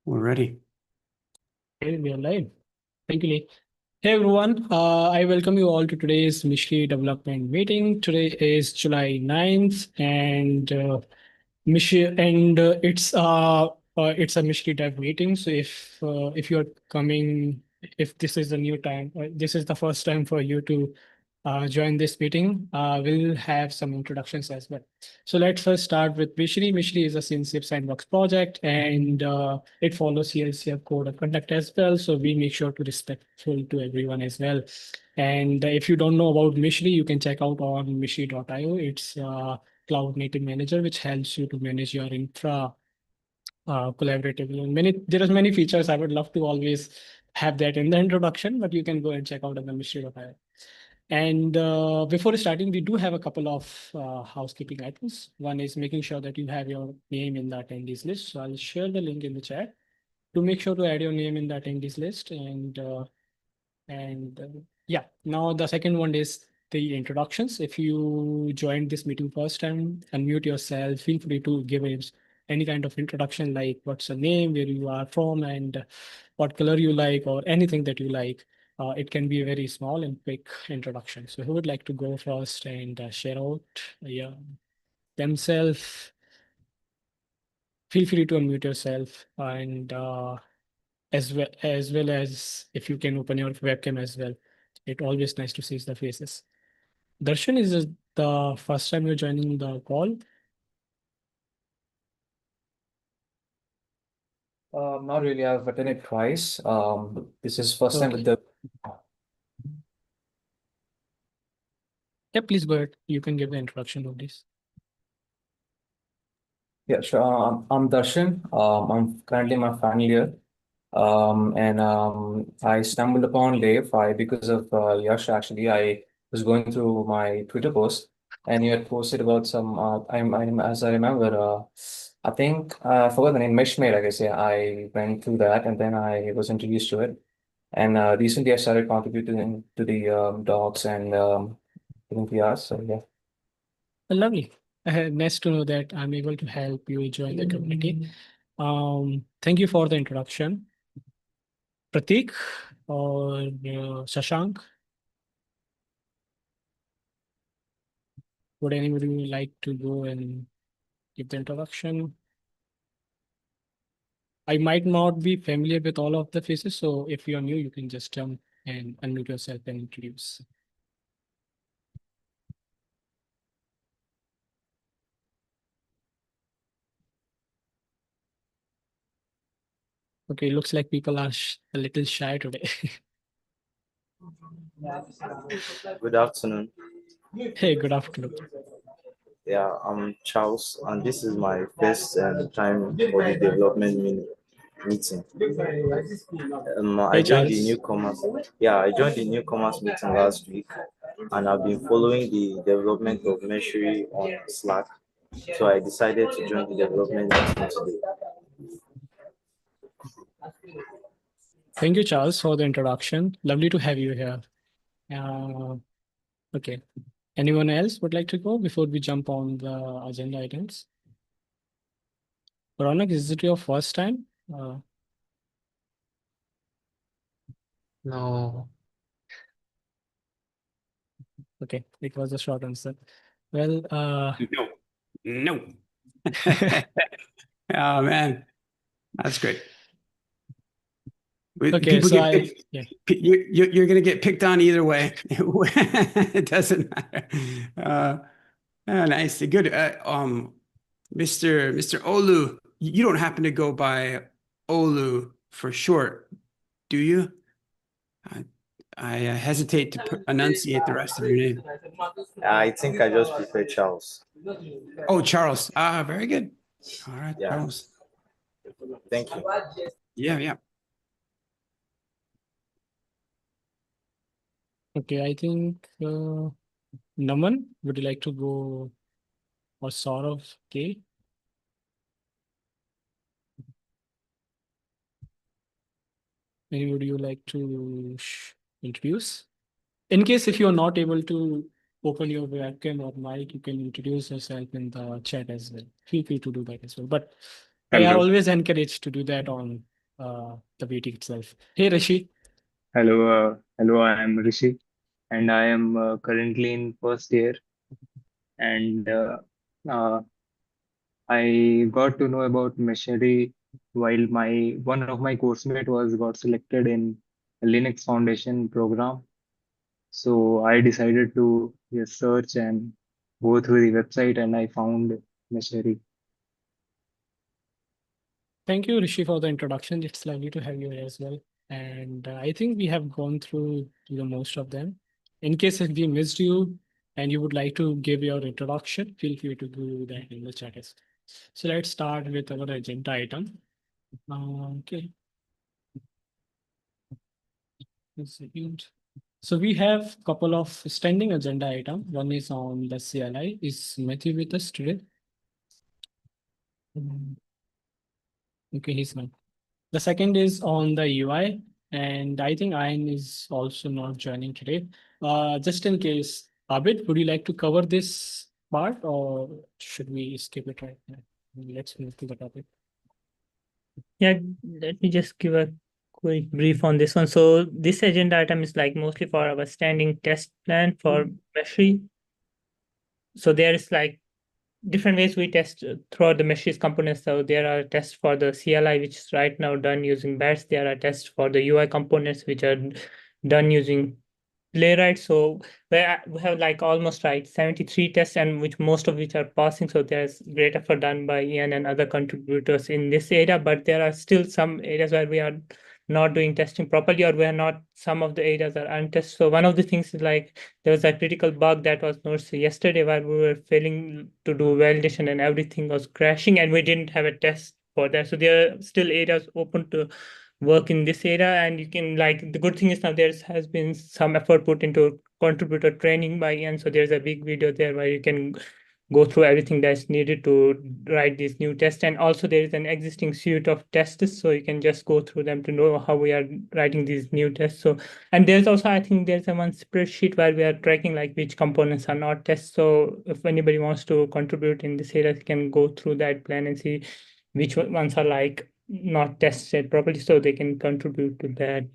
We're ready. Okay, we are live. Thank you, Lee. Hey everyone, I welcome you all to today's Meshery development meeting. Today is July 9th and it's a Meshery dev meeting. So if you're coming, if this is a new time, this is the first time for you to join this meeting, we'll have some introductions as well. So let's first start with Meshery. Meshery is a Synship Sandbox project, and it follows CLCF code of conduct as well. So we make sure to respectful to everyone as well. And if you don't know about Meshery, you can check out on meshery.io. It's a cloud native manager which helps you to manage your infra collaboratively. And there are many features. I would love to always have that in the introduction, but you can go and check out on the meshery.io. And before starting, we do have a couple of housekeeping items. One is making sure that you have your name in the attendees list. So I'll share the link in the chat to make sure to add your name in the attendees list. And yeah, now the second one is the introductions. If you joined this meeting first time, unmute yourself. Feel free to give it any kind of introduction, like what's your name, where you are from, and what color you like, or anything that you like. It can be a very small and quick introduction. So who would like to go first and share out yeah, themselves? Feel free to unmute yourself and as well as if you can open your webcam as well. It always nice to see the faces. Darshan, is this the first time you're joining the call? Not really. I've attended twice. This is first time with Okay. the. Yeah, please go ahead. You can give the introduction of this. Yeah, sure. I'm Darshan. I'm currently in my final year. And I stumbled upon Lave because of Yash. Actually, I was going through my Twitter post, and you had posted about some. As I remember, I think I forgot the name. Meshery, I guess. Yeah, I went through that, and then I was introduced to it. And recently, I started contributing to the docs and doing PRs. So yeah. Lovely. Nice to know that I'm able to help you join the community. Thank you for the introduction. Pratik or Shashank, would anybody like to go and give the introduction? I might not be familiar with all of the faces, so if you're new, you can just jump and unmute yourself and introduce. Okay, looks like people are a little shy today. Good afternoon. Hey, good afternoon. Yeah, I'm Charles, and this is my first time for the development meeting. I Hey, joined the Charles. newcomers. Yeah, I joined the newcomers meeting last week, and I've been following the development of Meshery on Slack. So I decided to join the development meeting today. Thank you, Charles, for the introduction. Lovely to have you here. Okay. Anyone else would like to go before we jump on the agenda items? Ronak, is it your first time? No. Okay, it was a short answer. Well, No. Oh man, that's great. okay, People so get picked. yeah. You're going to get picked on either way. It doesn't matter. Nice, good. Mr. Olu, you don't happen to go by Olu for short, do you? I hesitate to enunciate the rest of your name. I think I just prefer Charles. Oh, Charles. Very good. All right, Yeah. Charles. Thank you. Yeah. Okay, I think Naman, would you like to go, or Saurav? Okay. Any would you like to introduce? In case if you're not able to open your webcam or mic, you can introduce yourself in the chat as well. Feel free to do that as well. But I Hello. always encourage to do that on the meeting itself. Hey, Rishi. Hello, I am Rishi, and I am currently in first year. And uh, I got to know about Meshery while my one of my coursemate was got selected in a Linux Foundation program. So I decided to just search and go through the website, and I found Meshery. Thank you, Rishi, for the introduction. It's lovely to have you here as well. And I think we have gone through most of them. In case if we missed you and you would like to give your introduction, feel free to do that in the chat. So let's start with our agenda item. Okay. One second. So we have a couple of standing agenda items. One is on the CLI. Is Matthew with us today? Okay, he's not. The second is on the UI, and I think Ayan is also not joining today. Just in case, Abid, would you like to cover this part or should we skip it right now? Let's move to the topic. Yeah, let me just give a quick brief on this one. So this agenda item is like mostly for our standing test plan for Meshery. So there is like different ways we test throughout the Meshery's components. So there are tests for the CLI, which is right now done using bats. There are tests for the UI components, which are done using Playwright. So we have like almost like 73 tests, and which most of which are passing. So there's great effort done by Ian and other contributors in this area, but there are still some areas where we are not doing testing properly, or we are not, some of the areas are untested. So one of the things is like there was a critical bug that was noticed yesterday where we were failing to do validation and everything was crashing, and we didn't have a test for that. So there are still areas open to work in this area, and you can like, the good thing is now there has been some effort put into contributor training by Ian. So there's a big video there where you can go through everything that's needed to write these new tests. And also there is an existing suite of tests, so you can just go through them to know how we are writing these new tests. So, and there's also, I think there's a one spreadsheet where we are tracking like which components are not tests. So if anybody wants to contribute in this area, you can go through that plan and see which ones are like not tested properly, so they can contribute to that.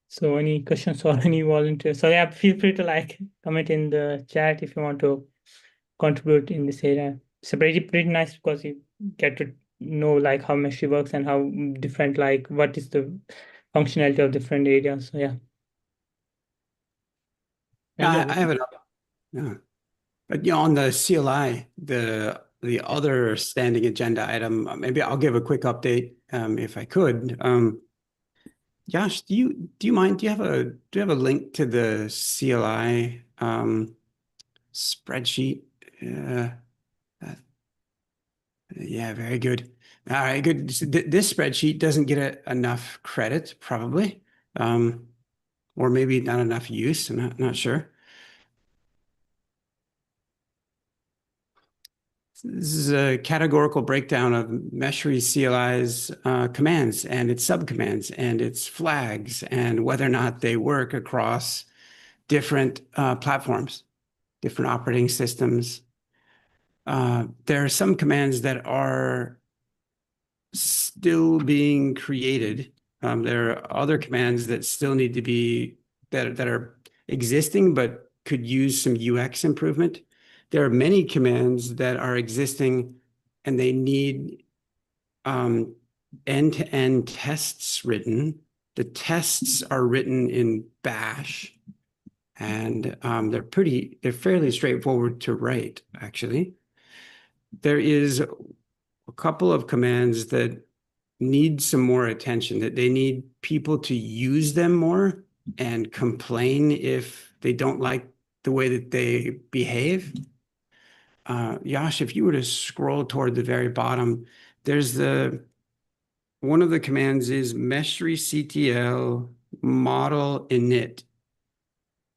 So any questions or any volunteers? So yeah, feel free to like comment in the chat if you want to contribute in this area. It's pretty nice because you get to know like how Meshery works and how different, like what is the functionality of different areas. So yeah. I have it up. Yeah. But on the CLI, the other standing agenda item, maybe I'll give a quick update if I could. Yash, do you mind? Do you have a link to the CLI spreadsheet? Yeah, very good. All right, good. This spreadsheet doesn't get enough credit, probably, or maybe not enough use. I'm not sure. This is a categorical breakdown of Meshery CLI's commands and its subcommands and its flags and whether or not they work across different platforms, different operating systems. There are some commands that are still being created. There are other commands that still need to be, that are existing but could use some UX improvement. There are many commands that are existing and they need end-to-end tests written. The tests are written in Bash, and they're fairly straightforward to write, actually. There is a couple of commands that need some more attention, that they need people to use them more and complain if they don't like the way that they behave. Yash, if you were to scroll toward the very bottom, there's one of the commands is Meshery CTL model init.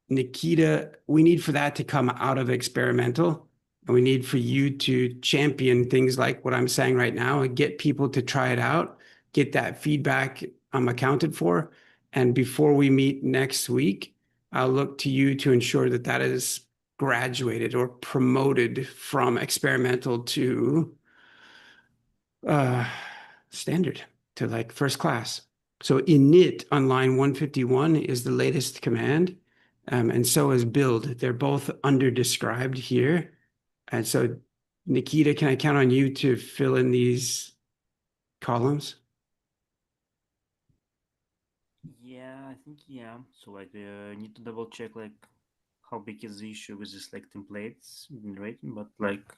Nikita, we need for that to come out of experimental. And we need for you to champion things like what I'm saying right now and get people to try it out, get that feedback accounted for. And before we meet next week, I'll look to you to ensure that that is graduated or promoted from experimental to standard, to like first class. So init on line 151 is the latest command, and so is build. They're both under described here. And so, Nikita, can I count on you to fill in these columns? Yeah, I think yeah. So like need to double check like how big is the issue with this like templates right? But like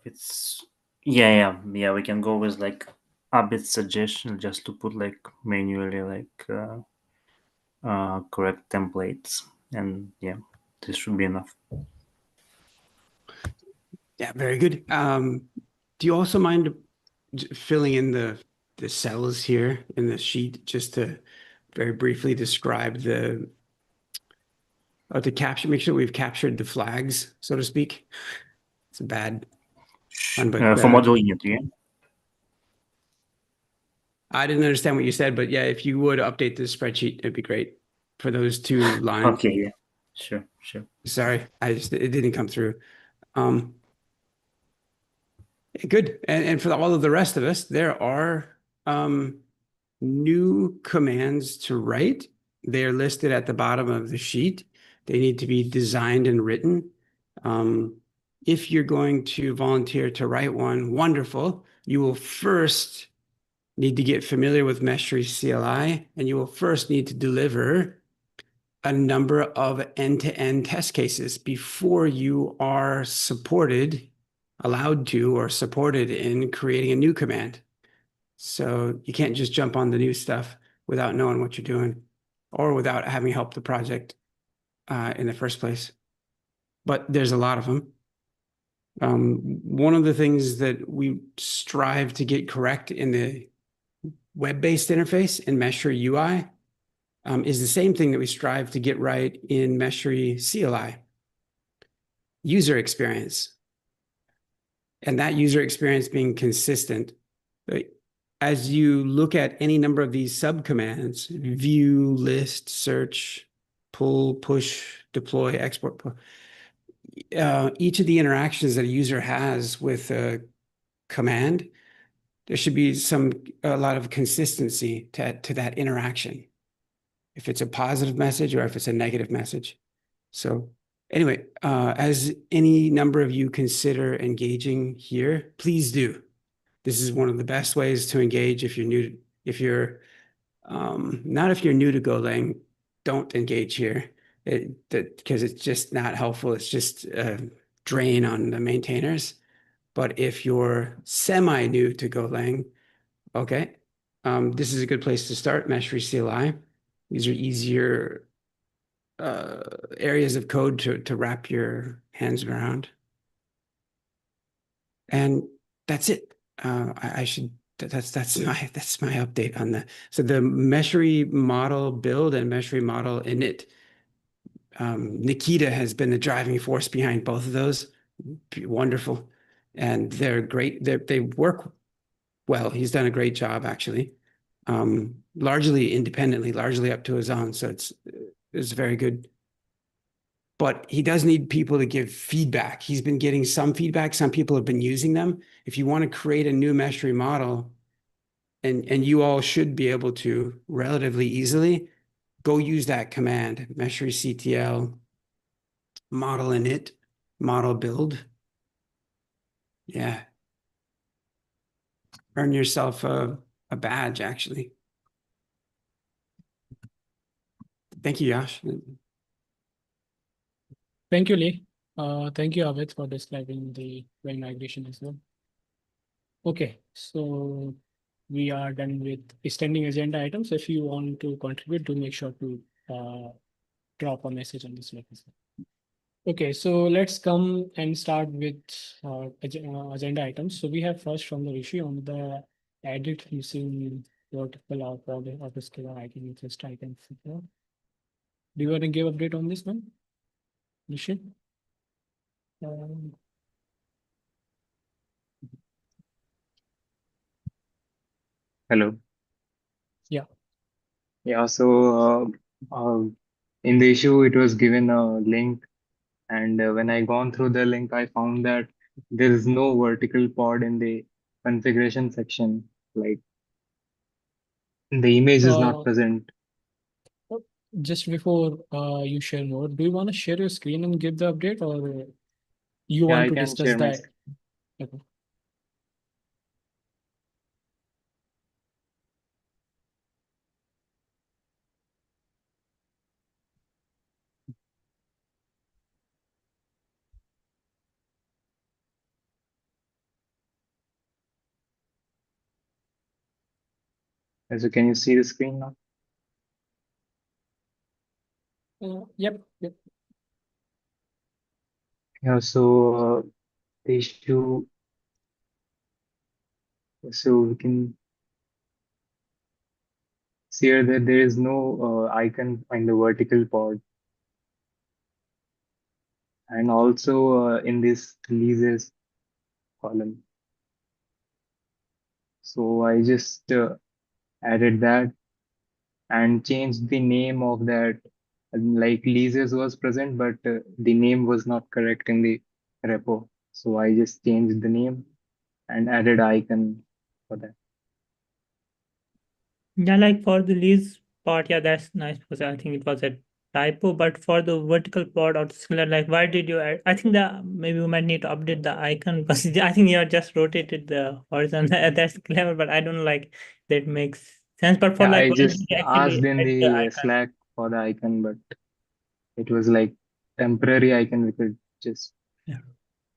it's yeah, we can go with like a bit suggestion just to put like manually like correct templates, and yeah, this should be enough. Yeah, very good. Do you also mind filling in the cells here in the sheet just to very briefly describe to capture, make sure we've captured the flags, so to speak. It's a bad one, but For model unit, yeah. I didn't understand what you said, but yeah, if you would update the spreadsheet, it'd be great for those two lines. Okay, yeah, sure. Sorry, it didn't come through. Good. And for all of the rest of us, there are new commands to write. They are listed at the bottom of the sheet. They need to be designed and written. If you're going to volunteer to write one, wonderful. You will first need to get familiar with Meshery CLI, and you will first need to deliver a number of end-to-end test cases before you are allowed to, or supported in creating a new command. So you can't just jump on the new stuff without knowing what you're doing or without having helped the project in the first place. But there's a lot of them. One of the things that we strive to get correct in the web-based interface in Meshery UI is the same thing that we strive to get right in Meshery CLI, user experience. And that user experience being consistent. As you look at any number of these subcommands, view, list, search, pull, push, deploy, export, each of the interactions that a user has with a command, there should be a lot of consistency to that interaction. If it's a positive message or if it's a negative message. So anyway, as any number of you consider engaging here, please do. This is one of the best ways to engage if you're new. If you're not if you're new to Golang, don't engage here because it's just not helpful. It's just a drain on the maintainers. But if you're semi-new to Golang, okay, this is a good place to start, Meshery CLI. These are easier areas of code to wrap your hands around. And that's it. That's my update on so the Meshery model build and Meshery model init. Nikita has been the driving force behind both of those. Wonderful. And they're great. They work well. He's done a great job, actually. Largely independently, largely up to his own. So it's very good. But he does need people to give feedback. He's been getting some feedback. Some people have been using them. If you want to create a new Meshery model, and you all should be able to relatively easily, go use that command, Meshery CTL, model init, model build. Yeah. Earn yourself a badge, actually. Thank you, Yash. Thank you, Lee. Thank you, Aved, for describing the well migration as well. Okay, so we are done with extending agenda items. If you want to contribute, do make sure to drop a message on this as well. Okay, so let's come and start with agenda items. So we have first from the Rishi on the edit using vertical outward of the scale item, just items. Do you want to give update on this one, Rishi? Hello. Yeah. Yeah, so in the issue, it was given a link, and when I gone through the link, I found that there is no vertical pod in the configuration section. like the image is not Uh, present. Just before you share more, do you want to share your screen and give the update, or you Yeah, want I to can discuss share my that? screen. Okay. So can you see the screen now? Yep. Yep. Yeah, so the issue, so we can see here that there is no icon in the vertical pod, and also in this leases column. So I just added that and changed the name of that. Like leases was present, but the name was not correct in the repo. So I just changed the name and added icon for that. Yeah, like for the lease part, yeah, that's nice because I think it was a typo. But for the vertical part or similar, like why did you add? I think that maybe we might need to update the icon because I think you have just rotated the horizon. That's clever, but I don't like that makes sense. But for Yeah, like, I why did just you asked actually in add the the icon? Slack for the icon, but it was like temporary icon. We could just Yeah.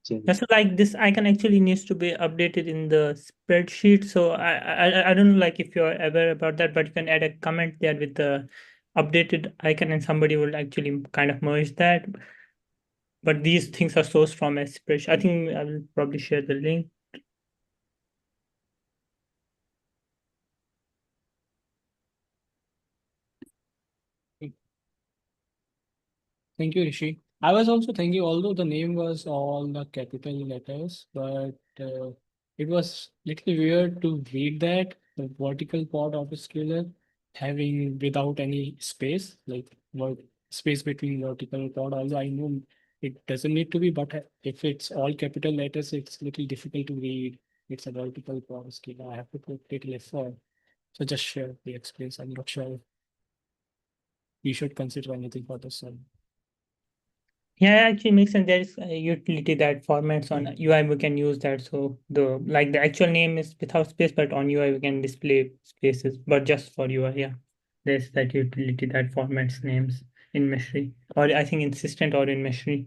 change Yeah, it. so like this icon actually needs to be updated in the spreadsheet. So I don't know like if you're aware about that, but you can add a comment there with the updated icon and somebody will actually kind of merge that. But these things are sourced from a spreadsheet. I think I will probably share the link. Thank you, Rishi. I was also thinking, although the name was all the capital letters, but it was little weird to read that the vertical pod of a scalar having without any space, like what space between vertical pod. Although I know it doesn't need to be, but if it's all capital letters, it's little difficult to read. It's a vertical pod scalar. I have to put little effort. So just share the experience. I'm not sure we should consider anything for this one. Yeah, it actually makes sense. There is a utility that formats on UI we can use that. So the actual name is without space, but on UI we can display spaces, but just for UI. Yeah, there's that utility that formats names in Meshery, or I think insistent or in Meshery.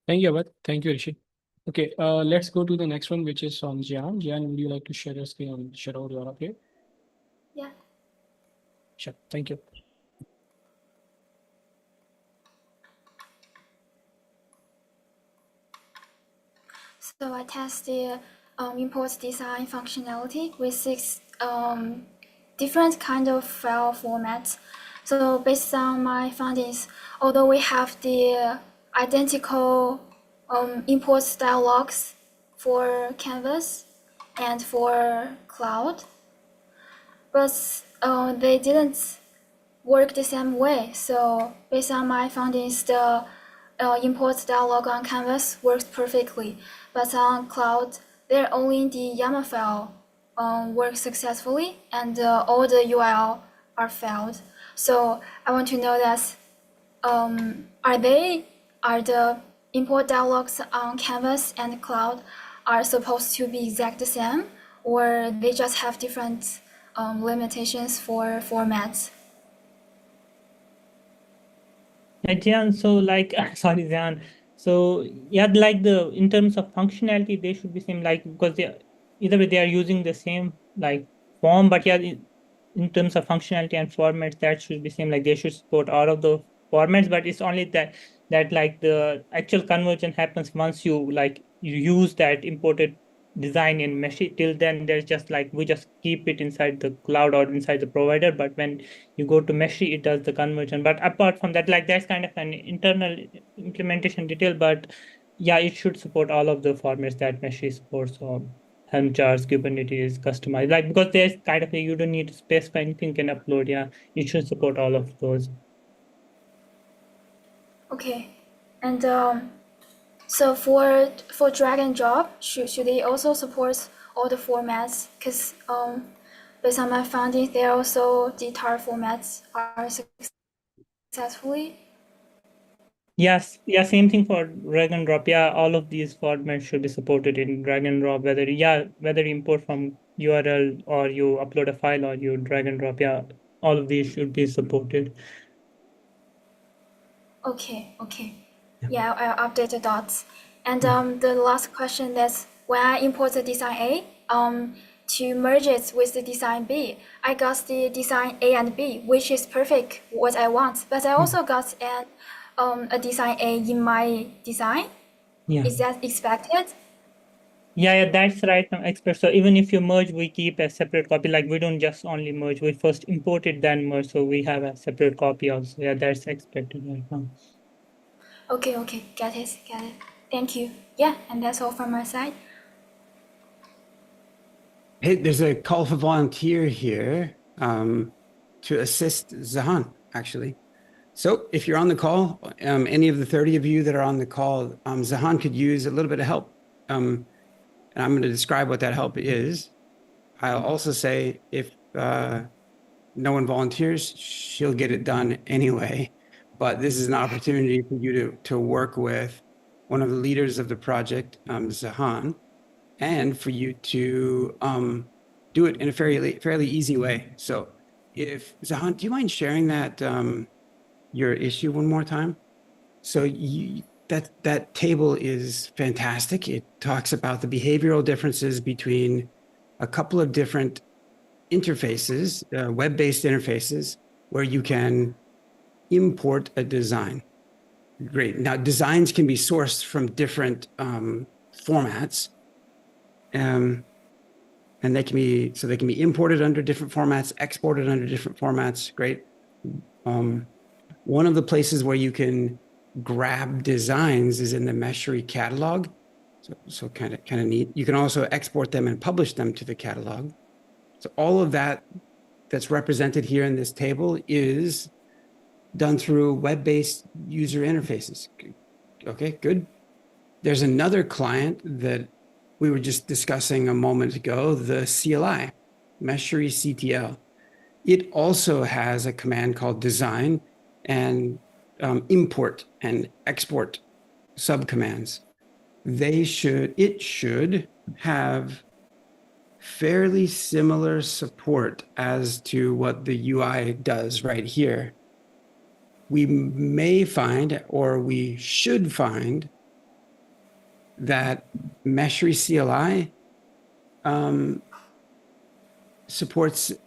Thank you, Abad. Thank you, Rishi. Okay, let's go to the next one, which is on Jian. Jian, would you like to share your screen and share out your update? Yeah. Sure. Thank you. So I test the import design functionality with six different kind of file formats. So based on my findings, although we have the identical import dialogs for Canvas and for Cloud, but they didn't work the same way. So based on my findings, the import dialog on Canvas works perfectly, but on Cloud, there only the YAML file works successfully, and all the URL are failed. So I want to know that are the import dialogs on Canvas and Cloud are supposed to be exact the same, or they just have different limitations for formats? Yeah, Jian, so like, sorry, Jian. So yeah, like the in terms of functionality, they should be same. Like because they either way they are using the same like form, but yeah, in terms of functionality and formats, that should be same. Like they should support all of the formats, but it's only that like the actual conversion happens once you like you use that imported design in Meshy. Till then, there's just like we just keep it inside the cloud or inside the provider. But when you go to Meshy, it does the conversion. But apart from that, like that's kind of an internal implementation detail. But yeah, it should support all of the formats that Meshy supports. So Helm charts, Kubernetes, customized. Like because there's kind of a, you don't need to specify anything you can upload. Yeah, it should support all of those. Okay, and so for drag and drop, should they also support all the formats, because based on my findings, there are also the tar formats are successfully. Yes, yeah, same thing for drag and drop. Yeah, all of these formats should be supported in drag and drop, whether whether you import from URL or you upload a file or you drag and drop. Yeah, all of these should be supported. Okay, okay. Yeah. Yeah, I'll update the dots. And Yeah. the last question is when I import the design A, to merge it with the design B, I got the design A and B, which is perfect what I want. But I also got a design A in my design. Yeah. Is that expected? Yeah, that's right now, expert. So even if you merge, we keep a separate copy. Like we don't just only merge, we first import it, then merge. So we have a separate copy also. Yeah, that's expected right now. Okay, okay, get it, get it. Thank you. Yeah, and that's all from my side. Hey, there's a call for volunteer here to assist Zahan, actually. So if you're on the call, any of the 30 of you that are on the call, Zahan could use a little bit of help. And I'm going to describe what that help is. I'll also say if no one volunteers, she'll get it done anyway. But this is an opportunity for you to work with one of the leaders of the project, Zahan, and for you to do it in a fairly easy way. So if Zahan, do you mind sharing that your issue one more time? So that table is fantastic. It talks about the behavioral differences between a couple of different interfaces, web-based interfaces, where you can import a design. Great. Now, designs can be sourced from different formats, and they can be imported under different formats, exported under different formats. Great. One of the places where you can grab designs is in the Meshery catalog. So kind of neat. You can also export them and publish them to the catalog. So all of that that's represented here in this table is done through web-based user interfaces. Okay, good. There's another client that we were just discussing a moment ago, the CLI, Meshery CTL. It also has a command called design and import and export subcommands. It should have fairly similar support as to what the UI does right here. We may find, or we should find, that Meshery CLI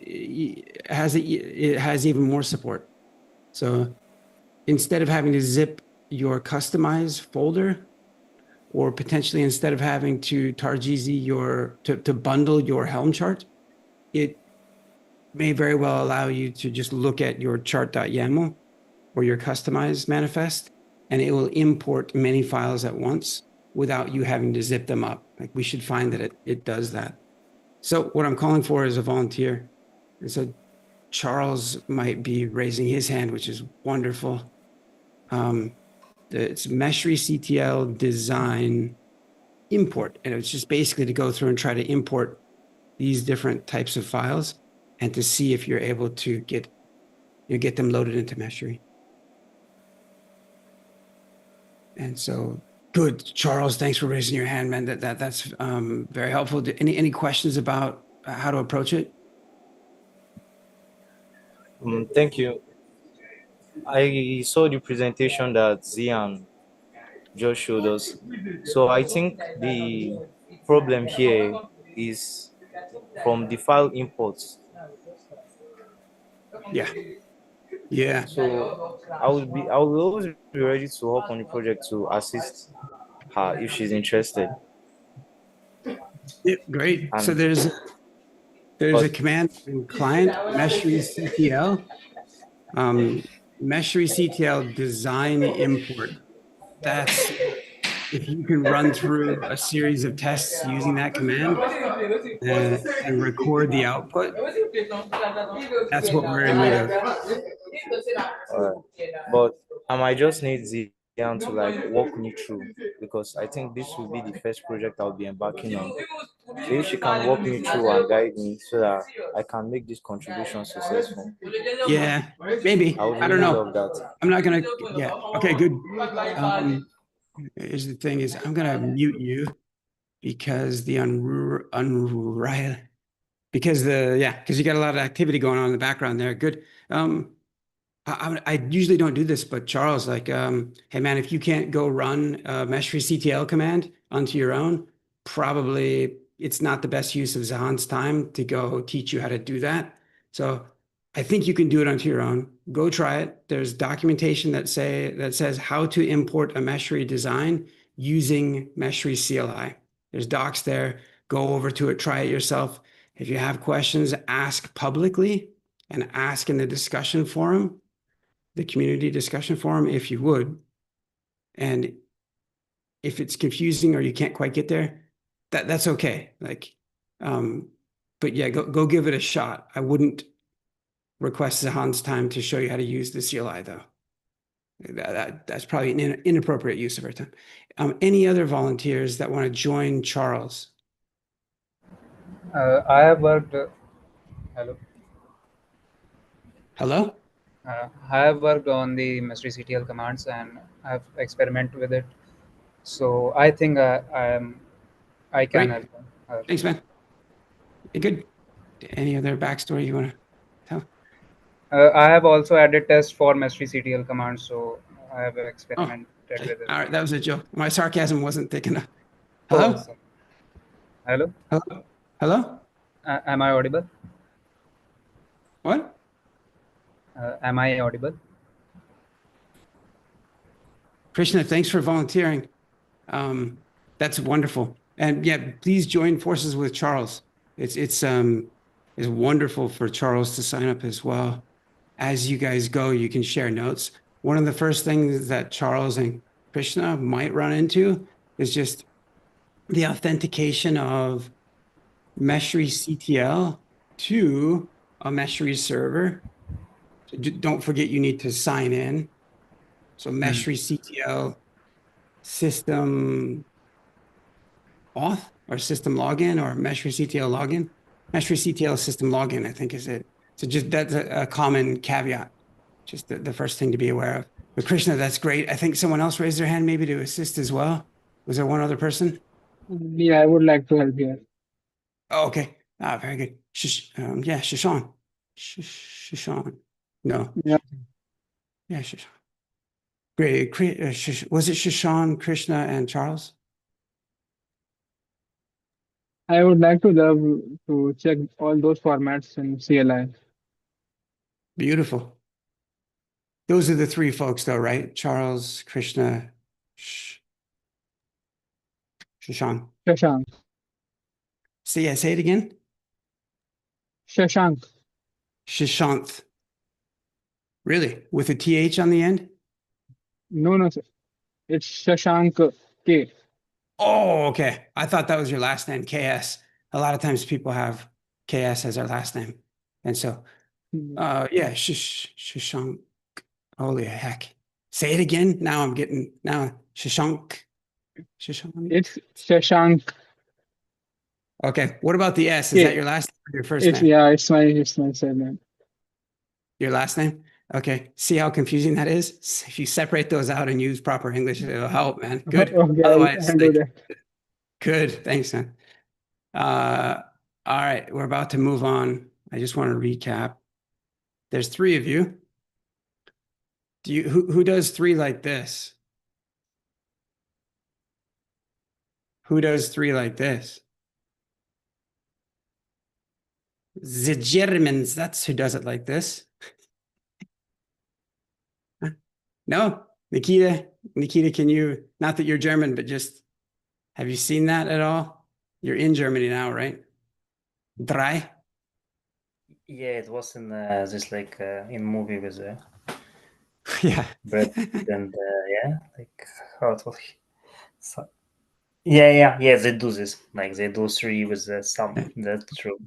it has even more support. So instead of having to zip your customize folder, or potentially instead of having to targz to bundle your Helm chart, it may very well allow you to just look at your chart.yaml or your customized manifest, and it will import many files at once without you having to zip them up. Like, we should find that it does that. So what I'm calling for is a volunteer. And so Charles might be raising his hand, which is wonderful. It's Meshery CTL design import. And it's just basically to go through and try to import these different types of files and to see if you're able to get them loaded into Meshery. And so, good, Charles. Thanks for raising your hand, man. That's very helpful. Any questions about how to approach it? Thank you. I saw the presentation that Zian just showed us. So I think the problem here is from the file imports. Yeah. Yeah. So I will always be ready to hop on the project to assist her if she's interested. Yeah, great. So And there's a command in client Meshery CTL, Meshery CTL design import. That's, if you can run through a series of tests using that command and record the output, that's what we're in need of. but I might just need Zian to like walk me through, because I think this will be the first project I'll be embarking on. So if she can walk me through and guide me so that I can make this contribution successful, Yeah, maybe. I would I don't really know. love that. I'm not gonna. Yeah. Okay. Good. Here's the thing: is I'm gonna mute you because the unreal because because you got a lot of activity going on in the background there. Good. I usually don't do this, but Charles, like, hey man, if you can't go run a Meshery CTL command onto your own, probably it's not the best use of Zahan's time to go teach you how to do that. So I think you can do it onto your own. Go try it. There's documentation that says how to import a Meshery design using Meshery CLI. There's docs there. Go over to it, try it yourself. If you have questions, ask publicly and ask in the discussion forum, the community discussion forum, if you would. And if it's confusing or you can't quite get there, that's okay. Like, but yeah, go give it a shot. I wouldn't request Zahan's time to show you how to use the CLI though. That's probably an inappropriate use of our time. Any other volunteers that want to join Charles? I have worked. Hello. Hello? I have worked on the Meshery CTL commands and I've experimented with it. So I think I can Great. help her. Thanks, man. Good. Any other backstory you want to tell? I have also added tests for Meshery CTL commands, so I have experimented Okay. with it. All right, that was a joke. My sarcasm wasn't thick enough. Oh, Hello? sorry. Hello. Hello? Hello? Am I audible? What? Am I audible? Krishna, thanks for volunteering. That's wonderful. And yeah, please join forces with Charles. It's wonderful for Charles to sign up as well. As you guys go, you can share notes. One of the first things that Charles and Krishna might run into is just the authentication of Meshery CTL to a Meshery server. So don't forget you need to sign in. So Meshery CTL system auth or system login or Meshery CTL login. Meshery CTL system login, I think, is it. So just that's a common caveat, just the first thing to be aware of. But Krishna, that's great. I think someone else raised their hand maybe to assist as well. Was there one other person? Yeah, I would like to help here. Oh, okay. Very good. Yeah, Shashan. Shashan. No. Yeah. Yeah, Shashan. Great. Was it Shashan, Krishna, and Charles? I would like to love to check all those formats in CLI. Beautiful. Those are the three folks, though, right? Charles, Krishna, Shashank. Shashank. Say it again. Shashank. Shashank. Really? With a TH on the end? No, sir. It's Shashank K. Oh, okay. I thought that was your last name, KS. A lot of times people have KS as their last name. And so, yeah, Shashank. Holy heck. Say it again. Now Shashank. Shashank. It's Shashank Okay. What about the S? Is that K. your last name or your first name? Yeah, it's my surname. Your last name? Okay. See how confusing that is? If you separate those out and use proper English, it'll help, man. Good. Okay, Otherwise, I'll do that. good. Thanks, man. All right. We're about to move on. I just want to recap. There's three of you. Who does three like this? Who does three like this? The Germans, that's who does it like this. No, Nikita, can you, not that you're German, but just, have you seen that at all? You're in Germany now, right? Drei? Yeah, it was in this like in movie with Yeah. Brad Pitt and yeah, like how it was. So, yeah. They do this. Like they do three with some. That's true.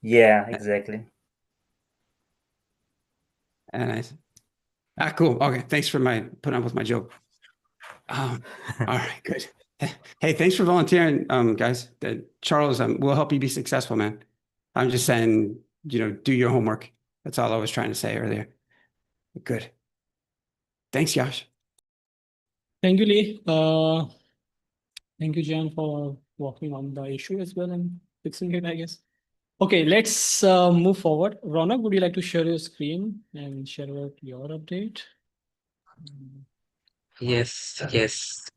Yeah, exactly. Nice. Cool. Okay. Thanks for putting up with my joke. All right, good. Hey, thanks for volunteering, guys. Charles, we'll help you be successful, man. I'm just saying, do your homework. That's all I was trying to say earlier. Good. Thanks, Yash. Thank you, Lee. Thank you, Jan, for working on the issue as well and fixing it, I guess. Okay, let's move forward. Ronak, would you like to share your screen and share out your update? Yes, yes.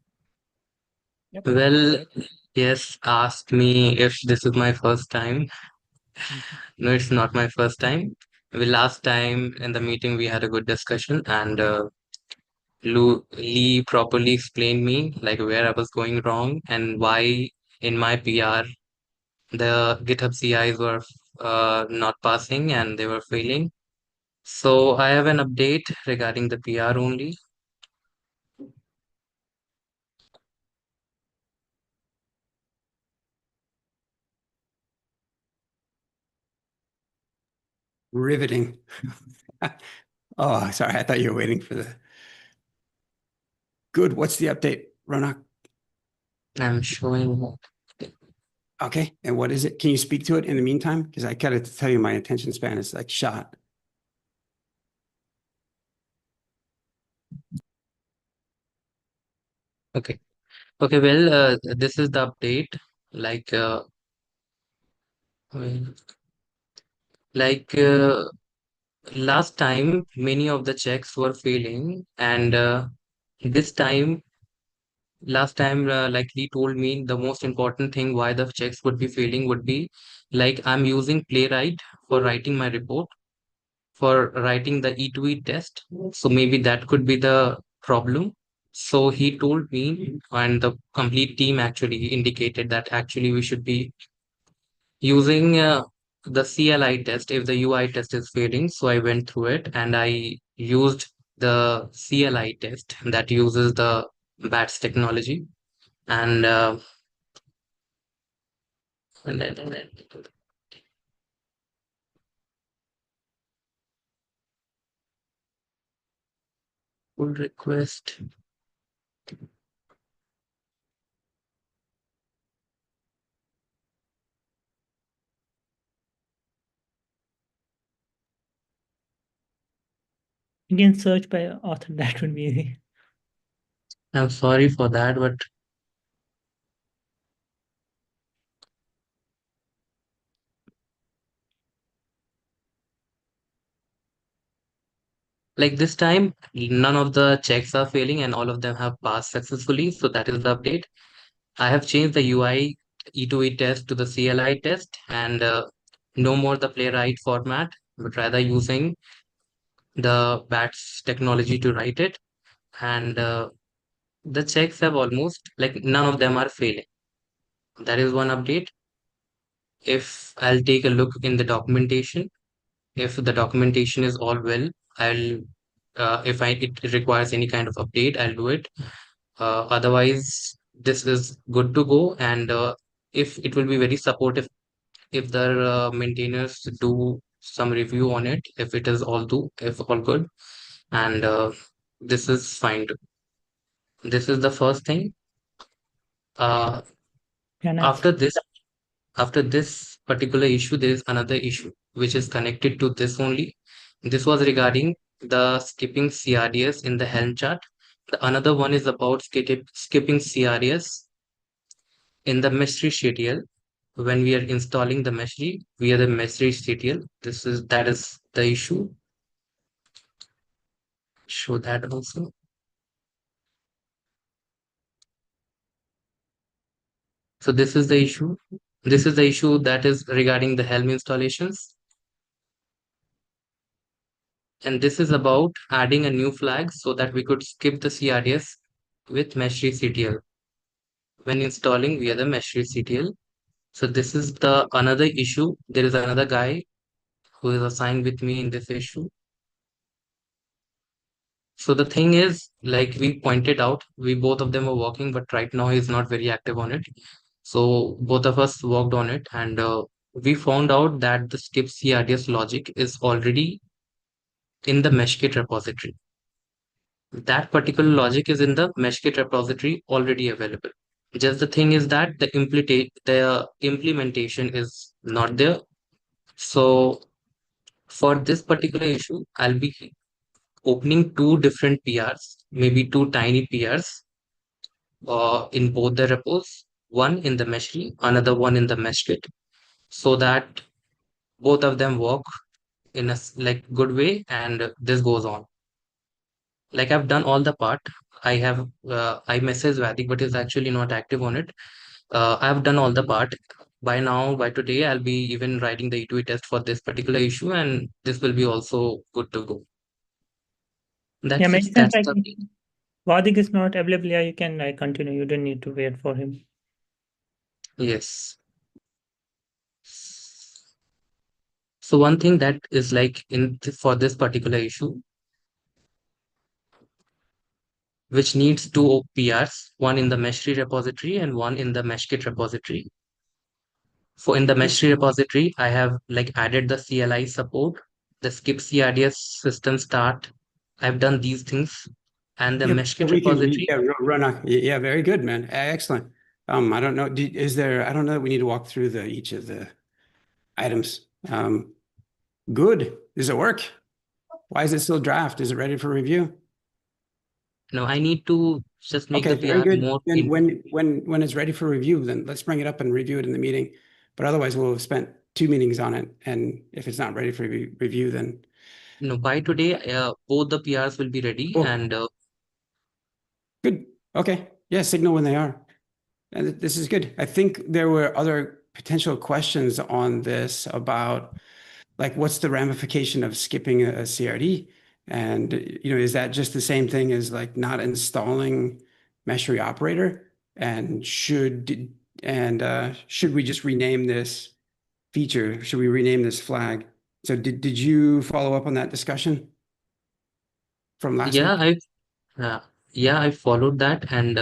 Yep. Well, yes, asked me if this is my first time. No, it's not my first time. Last time in the meeting, we had a good discussion, and Lee properly explained me like where I was going wrong and why in my PR the GitHub CIs were not passing and they were failing. So I have an update regarding the PR only. Riveting. Oh, sorry. I thought you were waiting for the. Good. What's the update, Ronak? I'm showing. Okay. And what is it? Can you speak to it in the meantime? Because I got to tell you, my attention span is like shot. Okay. Okay. Well, this is the update. Like, well, like last time, many of the checks were failing, and this time, last time, like he told me, the most important thing why the checks would be failing would be like I'm using Playwright for writing my report, for writing the E2E test. So maybe that could be the problem. So he told me, and the complete team actually indicated that actually we should be using the CLI test if the UI test is failing. So I went through it and I used the CLI test that uses the BATS technology. And, and then pull request. You can search by author, that would be easy. I'm sorry for that, but like this time, none of the checks are failing and all of them have passed successfully. So that is the update. I have changed the UI E2E test to the CLI test and no more the playwright format, but rather using the BATS technology to write it. And the checks have almost like none of them are failing. That is one update. If I'll take a look in the documentation, if the documentation is all well, I'll if it requires any kind of update, I'll do it. Otherwise, this is good to go. And if it will be very supportive, if the maintainers do some review on it, if it is if all good, and this is fine. This is the first thing. Uh, Yeah, nice. after this particular issue, there is another issue which is connected to this only. This was regarding the skipping CRDS in the Helm chart. The another one is about skipping CRDS in the Meshery CTL. When we are installing the Meshery via the Meshery CTL, that is the issue. Show that also. So this is the issue. This is the issue that is regarding the Helm installations. And this is about adding a new flag so that we could skip the CRDS with Meshery CTL when installing via the Meshery CTL. So this is the another issue. There is another guy who is assigned with me in this issue. So the thing is, like we pointed out, we both of them were working, but right now he's not very active on it. So both of us worked on it, and we found out that the skip CRDS logic is already in the Meshkit repository. That particular logic is in the Meshkit repository already available. Just the thing is that the implementation is not there. So for this particular issue, I'll be opening two different PRs, maybe two tiny PRs, in both the repos, one in the Meshery, another one in the Meshkit, so that both of them work in a like good way, and this goes on. Like I've done all the part. I messaged Vadik, but he's actually not active on it. I've done all the part. By now, by today, I'll be even writing the E2E test for this particular issue, and this will be also good to go. Yeah, That's it. makes sense. That's Like the Vadik is not available. Yeah, you can continue. You don't need to wait for him. yes. So one thing that is like for this particular issue, which needs two PRs, one in the Meshery repository and one in the Meshkit repository. So in the Meshery repository, I have like added the CLI support, the skip CRDS system start. I've done these things. And the Yeah, Meshkit we can, repository, run on. Yeah, very good, man. Excellent. I don't know, I don't know that we need to walk through each of the items. Good. Does it work? Why is it still draft? Is it ready for review? no, I need to just make Okay, the very PR good. more Then when it's ready for review, then let's bring it up and review it in the meeting. But otherwise, we'll have spent 2 meetings on it. And if it's not ready for review, then by today, both the PRs will be ready. cool. And Good. Okay. Yeah, signal when they are. And this is good. I think there were other potential questions on this about like what's the ramification of skipping a CRD? And is that just the same thing as like not installing Meshery operator? And should we just rename this feature? Should we rename this flag? So did you follow up on that discussion from last yeah, week? uh, I followed that. And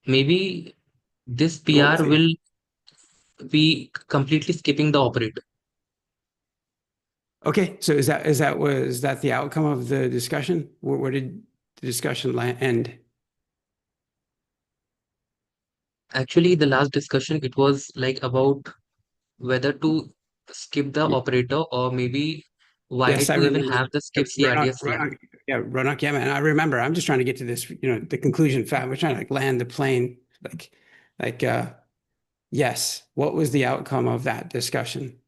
maybe this What was PR it? will be completely skipping the operator. Okay, so was that the outcome of the discussion? Where did the discussion end? Actually, the last discussion, it was like about whether to skip the operator or maybe why Yes, I to even remember. have the skip CRDS flag. Ronak, yeah, man. I remember. I'm just trying to get to this, the conclusion fast. We're trying to like land the plane. Like, yes. What was the outcome of that discussion?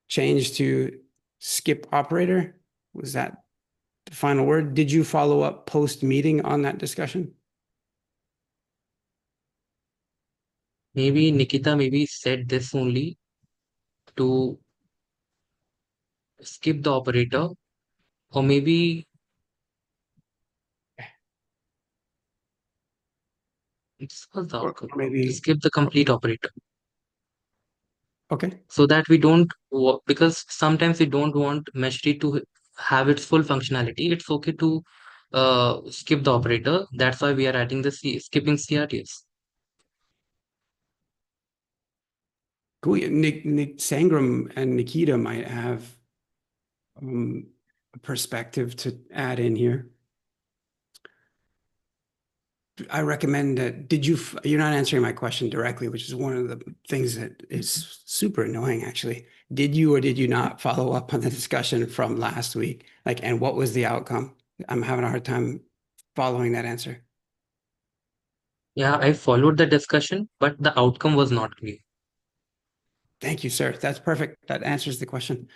Change to skip operator? Was that the final word? Did you follow up post meeting on that discussion? Maybe Nikita maybe said this only to skip the operator, or maybe this was the Or outcome, to maybe, skip the complete operator, okay. so that we don't because sometimes we don't want Meshery to have its full functionality. It's okay to skip the operator. That's why we are adding the skipping CRDS. Cool. Nick Sangram and Nikita might have a perspective to add in here. I recommend that. You're not answering my question directly, which is one of the things that is super annoying, actually. Did you or did you not follow up on the discussion from last week? Like, and what was the outcome? I'm having a hard time following that answer. Yeah, I followed the discussion, but the outcome was not clear. Thank you, sir. That's perfect. That answers the question.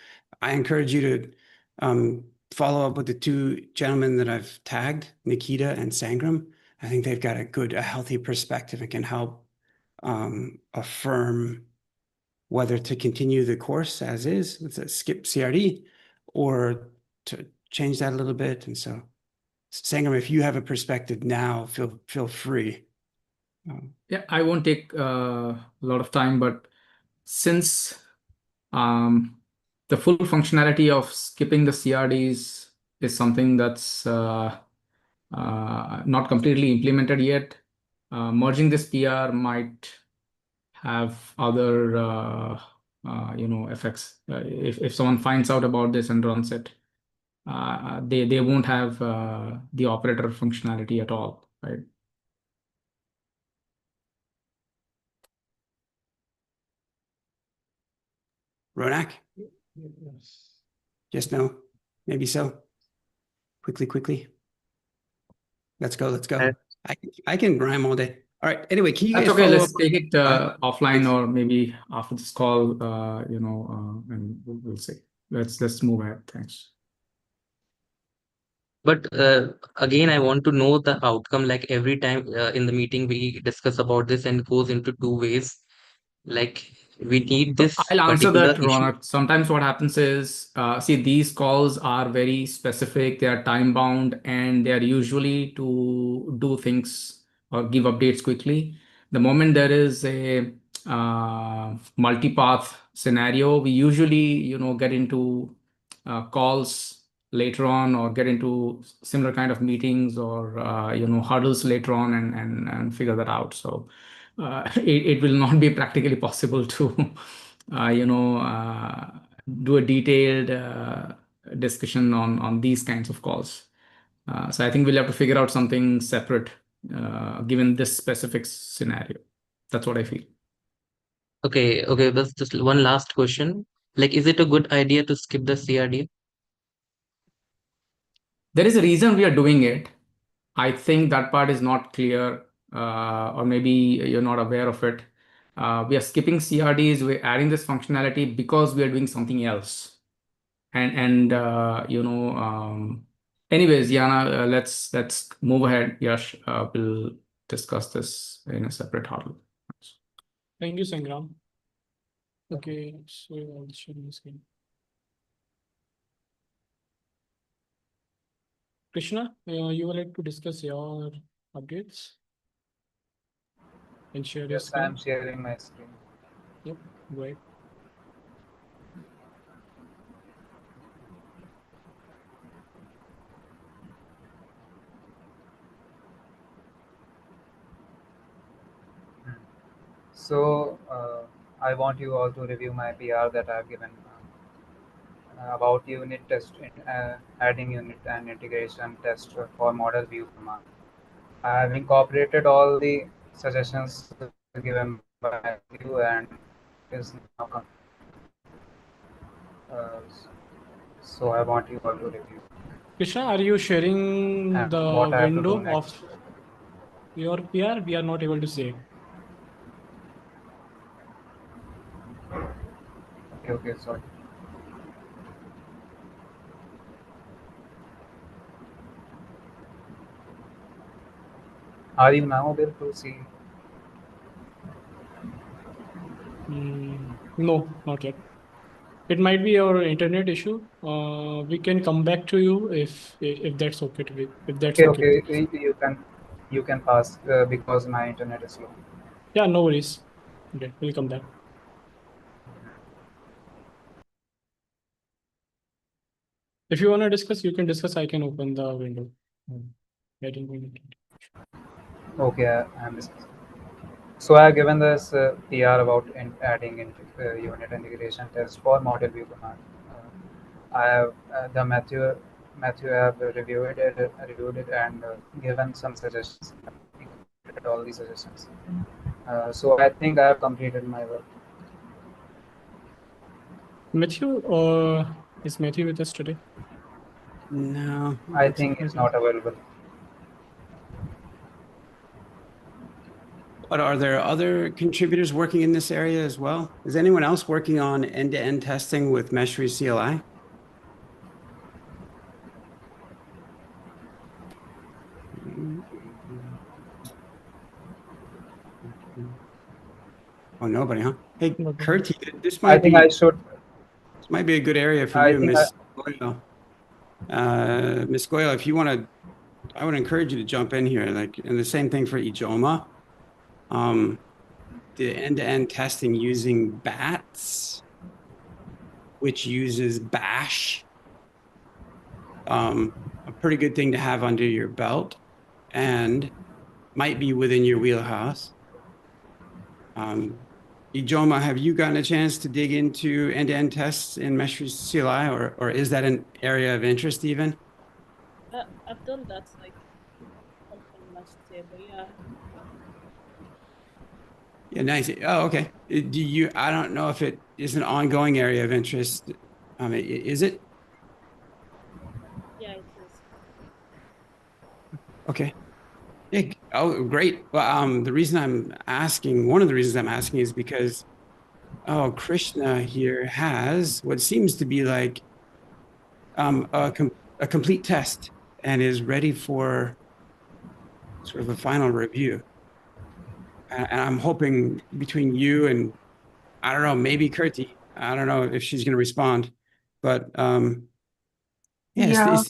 I encourage you to follow up with the two gentlemen that I've tagged, Nikita and Sangram. I think they've got a healthy perspective and can help affirm whether to continue the course as is, let's say skip CRD, or to change that a little bit. And so, Sangram, if you have a perspective now, feel free. Yeah, I won't take a lot of time, but since the full functionality of skipping the CRDs is something that's not completely implemented yet, merging this PR might have other effects if someone finds out about this and runs it. they won't have the operator functionality at all, right? Ronak? Yes, no, maybe so. Quickly. Let's go. I can rhyme all day. All right. Anyway, can you That's guys okay. follow Let's up? take it offline Please. or maybe after this call, and we'll see. Let's move ahead. Thanks. But again, I want to know the outcome. Like every time in the meeting, we discuss about this and it goes into two ways. Like we need So this I'll answer particular that, issue. Ronak. Sometimes what happens is, see, these calls are very specific, they are time bound, and they are usually to do things or give updates quickly. The moment there is a multipath scenario, we usually, get into calls later on or get into similar kind of meetings or, huddles later on and figure that out. So it will not be practically possible to do a detailed discussion on these kinds of calls. So I think we'll have to figure out something separate given this specific scenario. That's what I feel. Okay, but just one last question. Like, is it a good idea to skip the CRD? There is a reason we are doing it. I think that part is not clear, or maybe you're not aware of it. We are skipping CRDs, we're adding this functionality because we are doing something else. Anyways, Yana, let's move ahead. Yash, we'll discuss this in a separate huddle. Thank you, Sangram. Okay, so I'll share my screen. Krishna, you would like to discuss your updates and share your Yes, I screen? am sharing my screen. Yep, go ahead. So I want you all to review my PR that I've given about unit test, adding unit and integration test for model view command. I have incorporated all the suggestions given by you and is now uh, so I want you all to review. Krishna, are you sharing And the what I have to do window of next. your PR? We are not able to see it. Okay, sorry. Are you now able to see? No, not yet. It might be your internet issue. We can come back to you if that's okay if that's Okay, okay with you. okay, you can pass because my internet is slow. Yeah, no worries. Okay, we'll come back. If you want to discuss, you can discuss. I can open the window. Okay, I am discussing. So I have given this PR about adding unit integration test for model view command. I have the Matthew have reviewed it and given some suggestions. Included all these suggestions. So I think I have completed my work. Matthew, is Matthew with us today? No. I think it's not available. But are there other contributors working in this area as well? Is anyone else working on end-to-end testing with Meshery CLI? Oh, nobody, huh? Hey, Kurti, this I might think I be should. this might be a good area for I you, think I, Miss Goyle. Miss Goyle, if you want to, I would encourage you to jump in here. Like, and the same thing for Ijoma. The end-to-end testing using BATS, which uses Bash, a pretty good thing to have under your belt, and might be within your wheelhouse. Ijoma, have you gotten a chance to dig into end-to-end tests in Meshery CLI, or is that an area of interest even? I've done that like sometime last year, but yeah. Yeah, nice. Oh, okay. I don't know if it is an ongoing area of interest. Is it? Yeah, it is. Okay. Yeah. Oh, great. Well, the reason I'm asking, one of the reasons I'm asking is because, oh, Krishna here has what seems to be like a complete test and is ready for sort of a final review. And I'm hoping between you and, I don't know, maybe Kirti, I don't know if she's going to respond, but yeah, Yeah.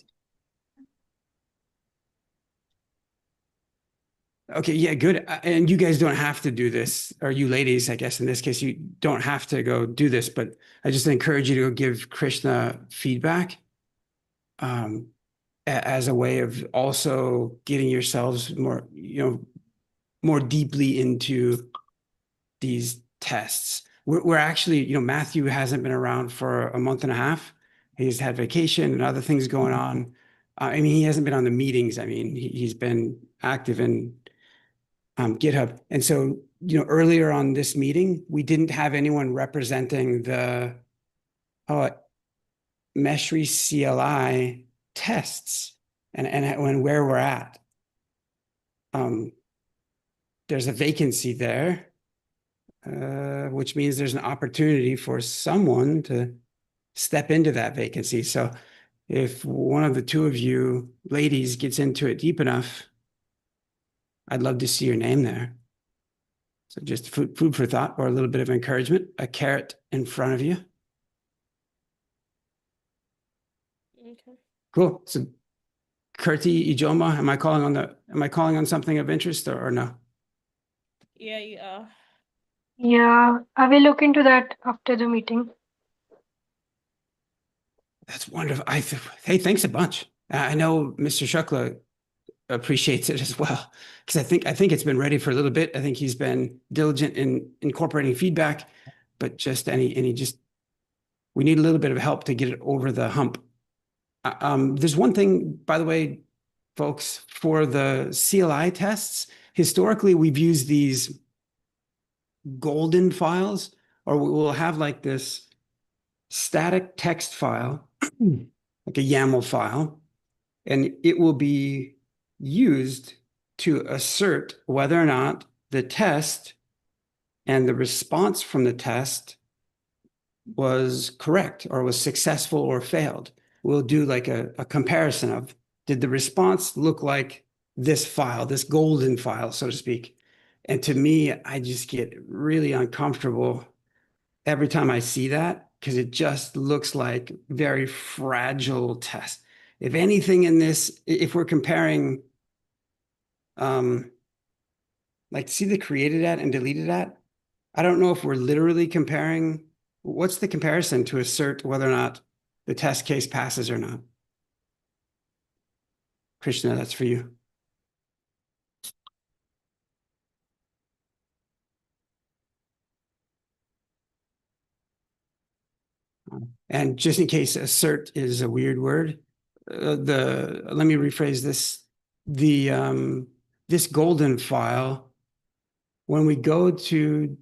Okay, yeah, good. And you guys don't have to do this, or you ladies, I guess in this case, you don't have to go do this, but I just encourage you to go give Krishna feedback as a way of also getting yourselves more deeply into these tests. We're actually, Matthew hasn't been around for a month and a half. He's had vacation and other things going on. I mean, he hasn't been on the meetings. I mean, he's been active in GitHub. And so, earlier on this meeting, we didn't have anyone representing the Meshery CLI tests and where we're at. There's a vacancy there, which means there's an opportunity for someone to step into that vacancy. So if one of the two of you ladies gets into it deep enough, I'd love to see your name there. So just food for thought, or a little bit of encouragement, a carrot in front of you. Okay. Cool. So Kirti, Ijoma, am I calling on something of interest or no? Yeah, you are. Yeah, I will look into that after the meeting. That's wonderful. Hey, thanks a bunch. I know Mr. Shukla appreciates it as well, because I think it's been ready for a little bit. I think he's been diligent in incorporating feedback, but we need a little bit of help to get it over the hump. There's one thing, by the way, folks, for the CLI tests, historically we've used these golden files, or we'll have like this static text file, like a YAML file, and it will be used to assert whether or not the test and the response from the test was correct or was successful or failed. We'll do like a comparison of, did the response look like this file, this golden file, so to speak? And to me, I just get really uncomfortable every time I see that, because it just looks like very fragile test. If anything in this, if we're comparing, like see the created at and deleted at, I don't know if we're literally comparing, what's the comparison to assert whether or not the test case passes or not? Krishna, that's for you. And just in case assert is a weird word, let me rephrase this. This golden file, when we go to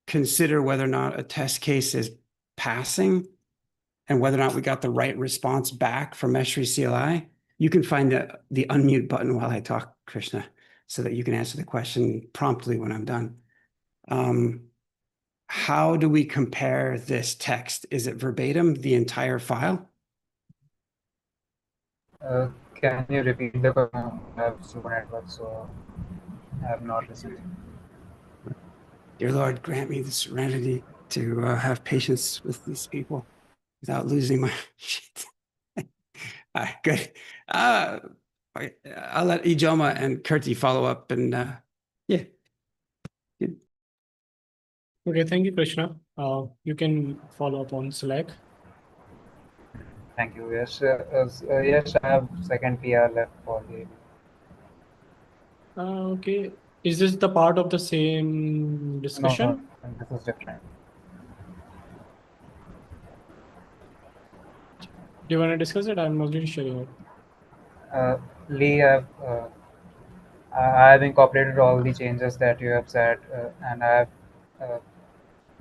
consider whether or not a test case is passing and whether or not we got the right response back from Meshery CLI, you can find the unmute button while I talk, Krishna, so that you can answer the question promptly when I'm done. How do we compare this text? Is it verbatim, the entire file? Can you repeat the question? I have super network, so I have not received. Dear Lord, grant me the serenity to have patience with these people without losing my shit. Good. I'll let Ijoma and Kirti follow up, and yeah. Okay, thank you, Krishna. You can follow up on Slack. Thank you. Yes, yes, I have second PR left for the. Okay. Is this the part of the same discussion? and this is different. Do you want to discuss it? I'm already sharing it. Lee, I have incorporated all the changes that you have said, and I have uh,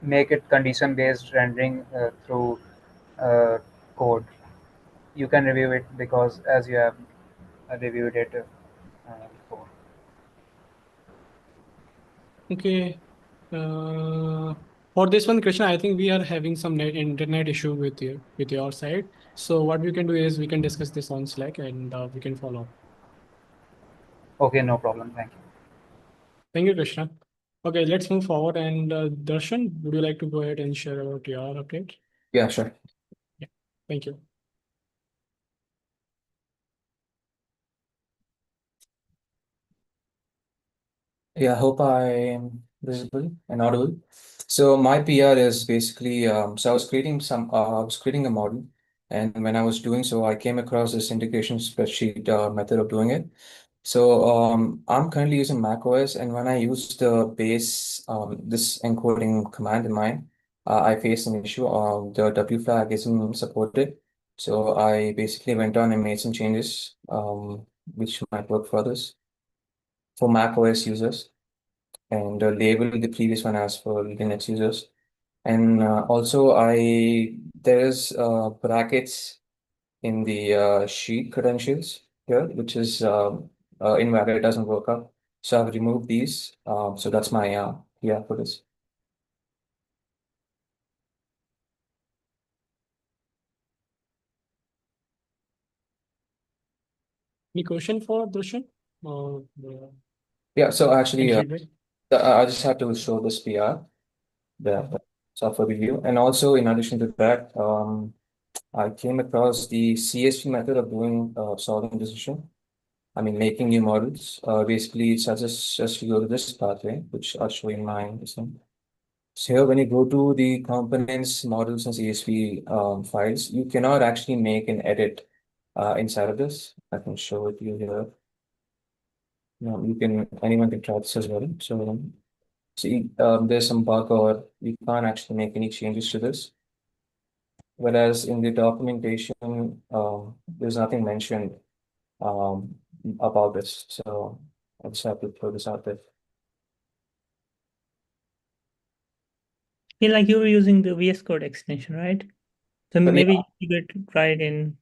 make it condition based rendering through code. You can review it because as you have reviewed it before. Okay. For this one, Krishna, I think we are having some internet issue with your side. So what we can do is we can discuss this on Slack and we can follow up. Okay, no problem. Thank you. Thank you, Krishna. Okay, let's move forward. And Darshan, would you like to go ahead and share about your update? Yeah, sure. Yeah, thank you. Yeah, I hope I'm visible and audible. So my PR is basically so I was creating a model, and when I was doing so, I came across this integration spreadsheet method of doing it. So I'm currently using macOS, and when I use the base this encoding command in mind, I faced an issue. The W flag isn't supported, so I basically went on and made some changes, which might work for others for macOS users, and label the previous one as for Linux users. And also, I there's brackets in the sheet credentials here, which is invalid. It doesn't work out. So I've removed these. So that's my yeah for this. Any question for Darshan? Yeah. So actually, Any feedback? I just have to show this PR, the software review, and also in addition to that, I came across the CSV method of doing solving decision. I mean, making new models. Basically, it suggests us to go to this pathway, which I'll show in my this thing. So here, when you go to the components, models, and CSV files, you cannot actually make an edit inside of this. I can show it to you here. You can anyone can try this as well. So see, there's some bug, or you can't actually make any changes to this. Whereas in the documentation, there's nothing mentioned um, about this. So I just have to throw this out there. Yeah, like you were using the VS Code extension, right? So But maybe yeah, you could try it in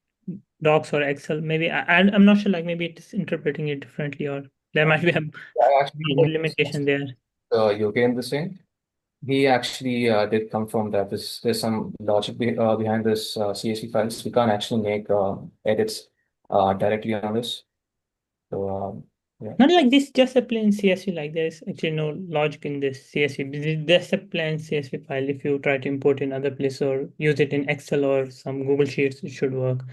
Docs or Excel. Maybe I'm not sure. Like maybe it's interpreting it differently, or there might be a I actually limitation there. Yoga in this thing. He actually did confirm that there's some logic behind this CSV files. We can't actually make edits directly on this. So yeah. Not like this, just a plain CSV. Like there's actually no logic in this CSV. There's a plain CSV file. If you try to import in other place or use it in Excel or some Google Sheets, it should work.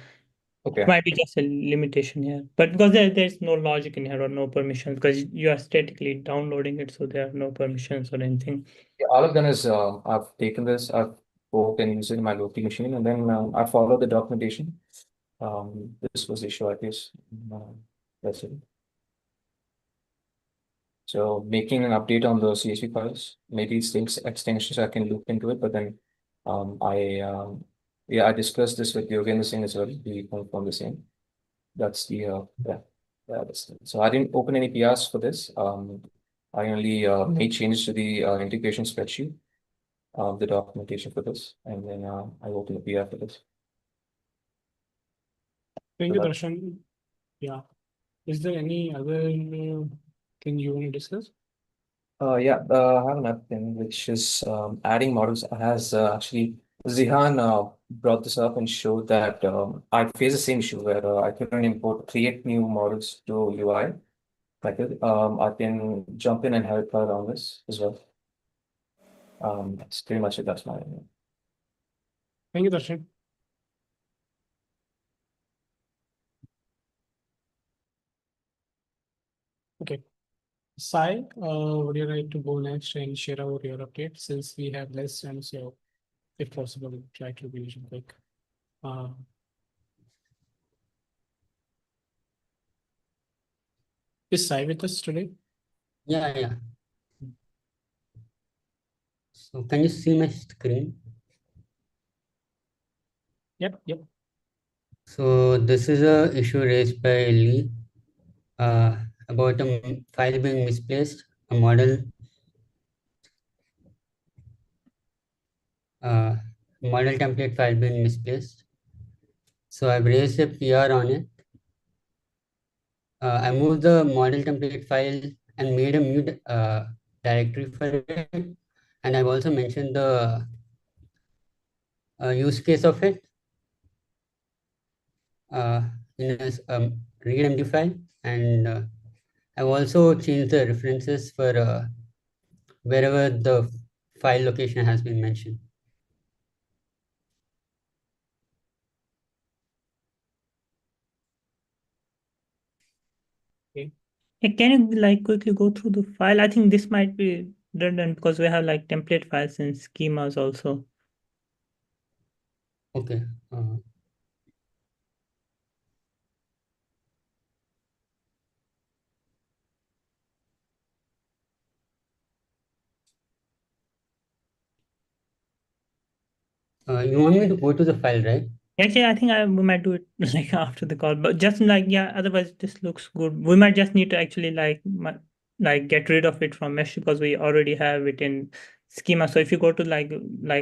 Okay. Might be just a limitation here, but because there's no logic in here or no permissions, because you are statically downloading it, so there are no permissions or anything. Yeah, all I've done is I've taken this, I've worked and used it in my local machine, and then I followed the documentation. This was the issue, I guess. That's it. So making an update on the CSV files, maybe it's things extensions I can look into it, but then I discussed this with Yoga in the same as well. We confirmed the same. That's the yeah. That's it. So I didn't open any PRs for this. I only made changes to the integration spreadsheet, the documentation for this, and then I opened the PR for this. Thank you, Darshan. Yeah. Is there any other thing you want to discuss? Yeah, I have another thing which is adding models. Has actually Zihan brought this up and showed that I face the same issue where I couldn't create new models to UI. I can jump in and help her on this as well. That's pretty much it. That's my Thank you, Darshan. Okay. Sai, would you like to go next and share out your update since we have less time? So, if possible, try to be quick. Uh, is Sai with us today? Yeah, yeah. So can you see my screen? Yep. So this is a issue raised by Lee about a file being misplaced, a model template file being misplaced. So I've raised a PR on it. I moved the model template file and made a new directory for it. And I've also mentioned the use case of it in a readmd file. And I've also changed the references for wherever the file location has been mentioned. Okay. Can you like quickly go through the file? I think this might be redundant because we have like template files and schemas also. Okay. You want me to go to the file, right? Actually, I think we might do it like after the call, but just like, yeah, otherwise this looks good. We might just need to actually like get rid of it from mesh because we already have it in schema. So if you go to like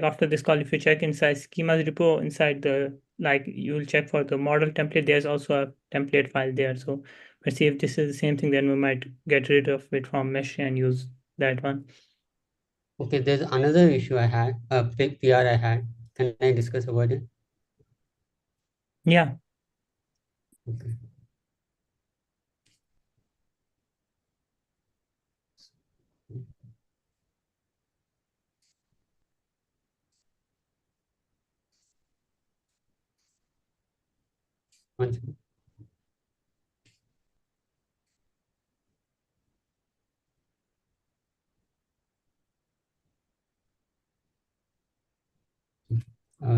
after this call, if you check inside schemas repo inside the like you will check for the model template. There's also a template file there. So let's see if this is the same thing. Then we might get rid of it from mesh and use that one. Okay, there's another issue I had, a big PR I had. Can I discuss about it? Yeah. Okay. One second.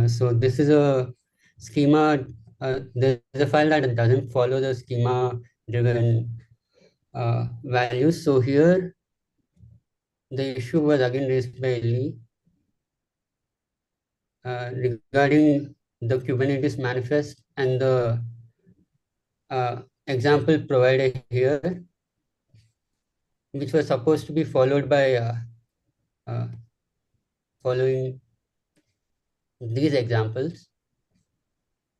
So this is a schema. There's a file that doesn't follow the schema driven values. So here the issue was again raised by Lee regarding the Kubernetes manifest and the example provided here, which was supposed to be followed by following these examples.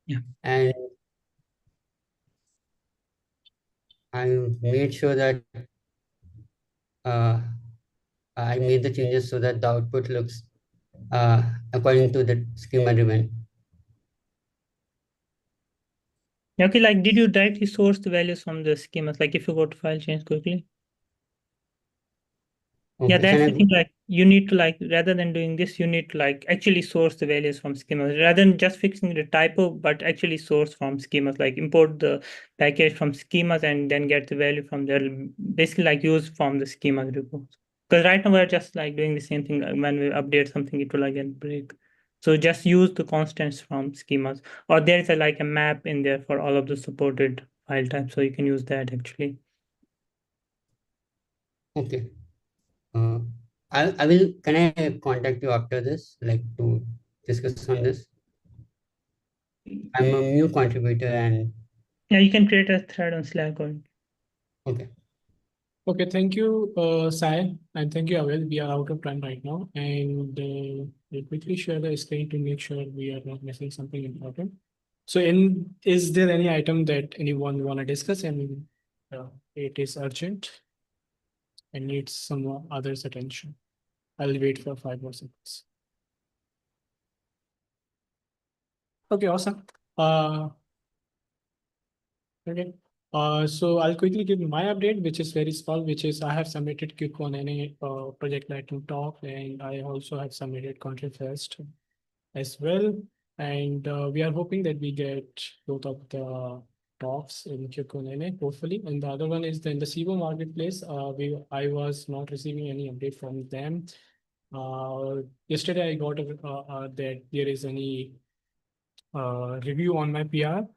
Yeah. And I made sure that I made the changes so that the output looks according to the schema driven. Okay, like did you directly source the values from the schemas? Like if you go to file change quickly? Yeah, Okay, that's the can thing. Like you need to like rather than doing this, you need to like actually source the values from schemas rather than just fixing the typo, but actually source from schemas. Like import the package from schemas and then get the value from there. Basically, like use from the schema repo. Because right now we're just like doing the same thing. When we update something, it will again break. So just use the constants from schemas, or there's a like a map in there for all of the supported file types, so you can use that actually. okay. I will, can I contact you after this, like to discuss on this? I'm a new contributor and Yeah, you can create a thread on Slack or okay. Okay, thank you, Sai, and thank you, Avel. We are out of time right now, and we'll quickly share the screen to make sure we are not missing something important. So, is there any item that anyone want to discuss, and it is urgent and needs some others' attention? I'll wait for 5 more seconds. Okay, awesome. Okay. So I'll quickly give you my update, which is very small, which is I have submitted KubeCon project lightning talk, and I also have submitted Contrifest as well. And we are hoping that we get both of the talks in KubeCon, hopefully. And the other one is in the SIBO marketplace. I was not receiving any update from them. Yesterday I got that there is any review on my PR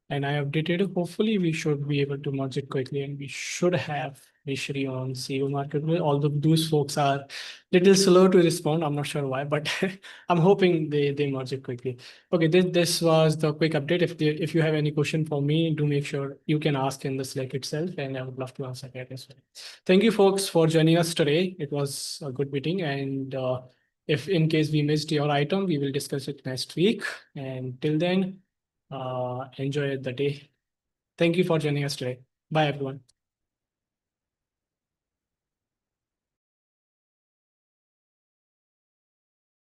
and I updated it. Hopefully we should be able to merge it quickly and we should have Meshery on CEO Marketplace. Although those folks are little slow to respond, I'm not sure why, but I'm hoping they merge it quickly. Okay, this was the quick update. If you have any question for me, do make sure you can ask in the Slack itself, and I would love to answer that as well. Thank you, folks, for joining us today. It was a good meeting, and if in case we missed your item, we will discuss it next week. And till then, enjoy the day. Thank you for joining us today. Bye, everyone.